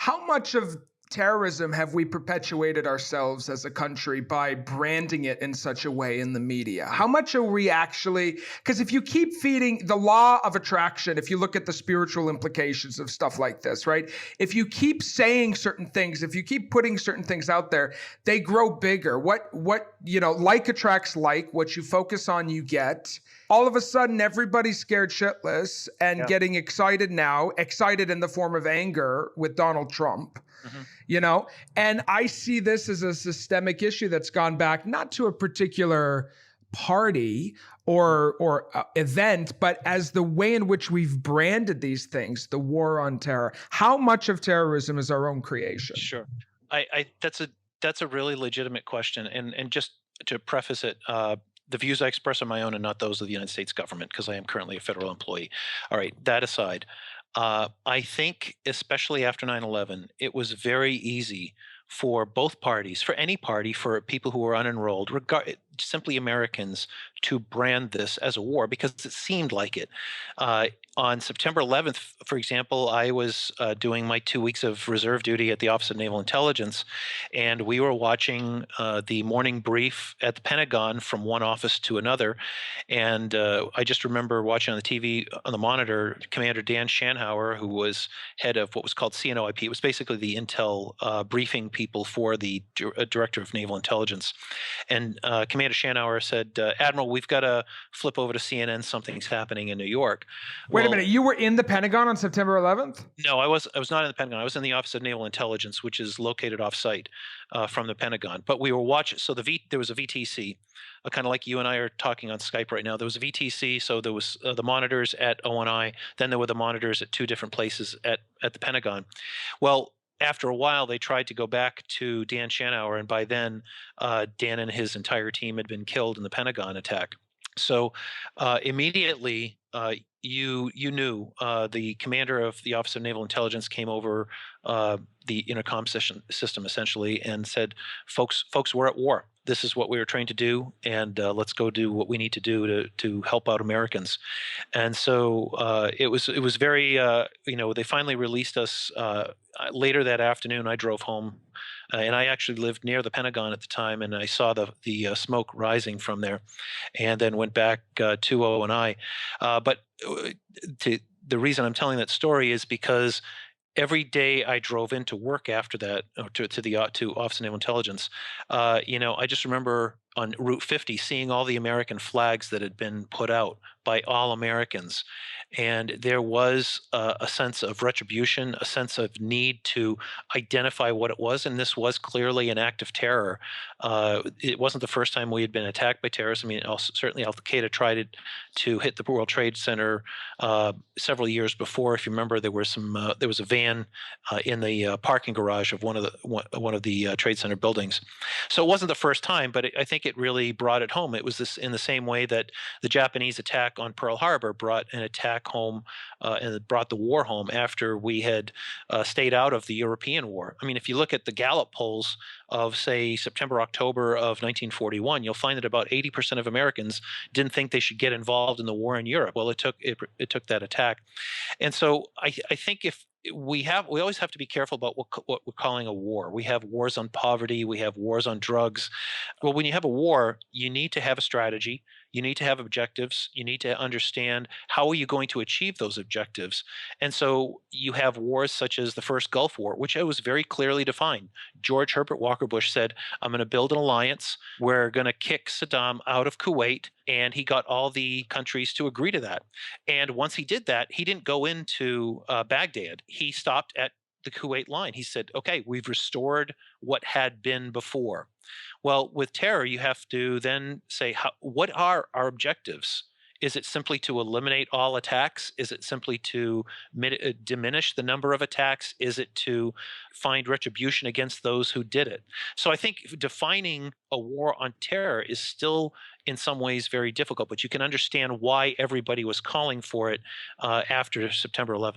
how much of terrorism have we perpetuated ourselves as a country by branding it in such a way in the media? How much are we actually, because if you keep feeding the law of attraction, if you look at the spiritual implications of stuff like this, right? If you keep saying certain things, if you keep putting certain things out there, they grow bigger. Like attracts like, what you focus on, you get. All of a sudden, everybody's scared shitless and Yeah. getting excited now, excited in the form of anger with Donald Trump. Mhm. you know and I see this as a systemic issue that's gone back not to a particular party or event, but as the way in which we've branded these things, the war on terror. How much of terrorism is our own creation? Sure. I that's a really legitimate question, and just to preface it, the views I express are my own and not those of the United States government because I am currently a federal employee. All right, that aside, I think especially after 9/11, it was very easy for both parties, for any party, for people who were unenrolled, simply Americans, to brand this as a war because it seemed like it. On September 11th, for example, I was doing my 2 weeks of reserve duty at the Office of Naval Intelligence, and we were watching the morning brief at the Pentagon from one office to another. And I just remember watching on the TV on the monitor, Commander Shan Hauer, who was head of what was called CNOIP. It was basically the intel briefing people for the Director of Naval Intelligence. And Commander Shan Hauer said, "Admiral, we've got to flip over to CNN. Something's happening in New York." Wait a Well, minute, you were in the Pentagon on September 11th? no, I was not in the Pentagon. I was in the Office of Naval Intelligence, which is located off-site from the Pentagon. But we were watching. So there was a VTC, kind of like you and I are talking on Skype right now. There was a VTC, so there was the monitors at ONI. Then there were the monitors at two different places at the Pentagon. Well, after a while, they tried to go back to Dan Schanauer, and by then, Dan and his entire team had been killed in the Pentagon attack. So immediately, you knew the commander of the Office of Naval Intelligence came over the intercom system essentially and said, "Folks, we're at war. This is what we were trained to do, and let's go do what we need to do to help out Americans." And so it was very they finally released us later that afternoon. I drove home, and I actually lived near the Pentagon at the time, and I saw the smoke rising from there, and then went back to ONI. But the reason I'm telling that story is because every day I drove into work after that, or to Office of Naval Intelligence, I just remember on Route 50 seeing all the American flags that had been put out by all Americans, and there was a sense of retribution, a sense of need to identify what it was, and this was clearly an act of terror. It wasn't the first time we had been attacked by terrorists. I mean, also, certainly Al Qaeda tried it to hit the World Trade Center several years before. If you remember, there was a van in the parking garage of one of the Trade Center buildings. So it wasn't the first time, but I think it really brought it home. It was this in the same way that the Japanese attack on Pearl Harbor brought an attack home, and it brought the war home after we had stayed out of the European war. I mean, if you look at the Gallup polls of, say, September, October of 1941, you'll find that about 80% of Americans didn't think they should get involved in the war in Europe. Well, it took that attack. And so I think if we always have to be careful about what we're calling a war. We have wars on poverty, we have wars on drugs. Well, when you have a war, you need to have a strategy, you need to have objectives, you need to understand how are you going to achieve those objectives. And so you have wars such as the first Gulf War, which was very clearly defined. George Herbert Walker Bush said, "I'm going to build an alliance. We're going to kick Saddam out of Kuwait." And he got all the countries to agree to that. And once he did that, he didn't go into Baghdad. He stopped at the Kuwait line. He said, "Okay, we've restored what had been before." Well, with terror, you have to then say, what are our objectives? Is it simply to eliminate all attacks? Is it simply to diminish the number of attacks? Is it to find retribution against those who did it? So I think defining a war on terror is still in some ways very difficult, but you can understand why everybody was calling for it after September 11th.